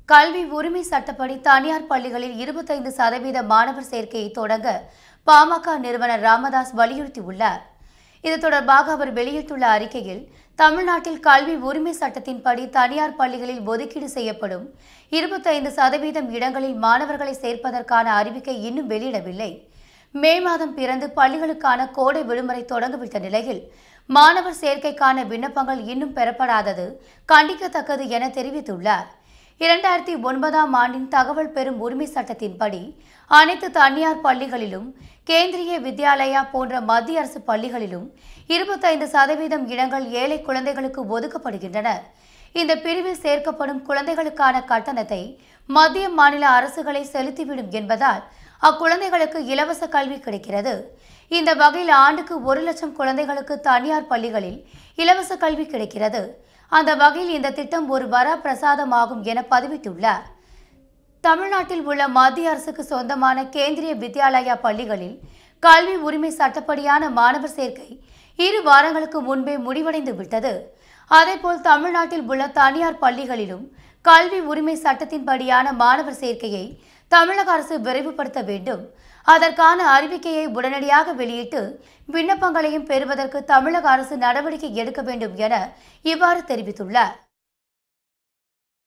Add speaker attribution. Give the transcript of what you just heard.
Speaker 1: கல்வி உரிமை சட்டப்படி தனியார் பள்ளிகளில் 25% மாணவர் சேர்க்கையை தொடங்க பாமக நிறுவனர் ராமதாஸ் வலியுறுத்தியுள்ளார். இது தொடர்பாக அவர் வெளியிட்டுள்ள அறிக்கையில், தமிழ்நாட்டில் கல்வி உரிமை சட்டத்தின்படி தனியார் பள்ளிகளில் ஒதுக்கீடு செய்யப்படும் 25% இடங்களில் மாணவர்களை சேர்ப்பதற்கான அறிவிக்கை இன்னும் வெளியிடவில்லை. மே மாதம் பிறந்து பள்ளிகளுக்கான கோடை விடுமுறை தொடங்கிவிட்ட நிலையில் மாணவர் சேர்க்கைக்கான விண்ணப்பங்கள் இன்னும் பெறப்படாதது கண்டிக்கத்தக்கது என தெரிவித்துள்ளார். 2009ஆம் ஆண்டின் தகவல் பெறும் உரிமை சட்டத்தின்படி அனைத்து தனியார் பள்ளிகளிலும் கேந்திரிய வித்யாலயா போன்ற மத்திய அரசு பள்ளிகளிலும் 25% இடங்கள் ஏழை குழந்தைகளுக்கு ஒதுக்கப்படுகின்றன. இந்த பிரிவில் சேர்க்கப்படும் குழந்தைகளுக்கான கட்டணத்தை மத்திய மாநில அரசுகளை செலுத்திவிடும் என்பதால் அக்குழந்தைகளுக்கு இலவச கல்வி கிடைக்கிறது. இந்த வகையில் ஆண்டுக்கு 1 லட்சம் குழந்தைகளுக்கு தனியார் பள்ளிகளில் இலவச கல்வி கிடைக்கிறது. அந்த வகையில் இந்த திட்டம் ஒரு வரப்பிரசாதமாகும் என பதிவிட்டுள்ளார். தமிழ்நாட்டில் உள்ள மத்திய அரசுக்கு சொந்தமான கேந்திரிய வித்யாலயா பள்ளிகளில் கல்வி உரிமை சட்டப்படியான மாணவர் சேர்க்கை 2 வாரங்களுக்கு முன்பே முடிவடைந்து விட்டது. அதேபோல் தமிழ்நாட்டில் உள்ள தனியார் பள்ளிகளிலும் கல்வி உரிமை சட்டத்தின்படியான மாணவர் சேர்க்கையை தமிழக அரசு விரைவுபடுத்த வேண்டும். அதற்கான அறிவிக்கையை உடனடியாக வெளியிட்டு விண்ணப்பங்களையும் பெறுவதற்கு தமிழக அரசு நடவடிக்கை எடுக்க வேண்டும் என இவ்வாறு தெரிவித்துள்ளார்.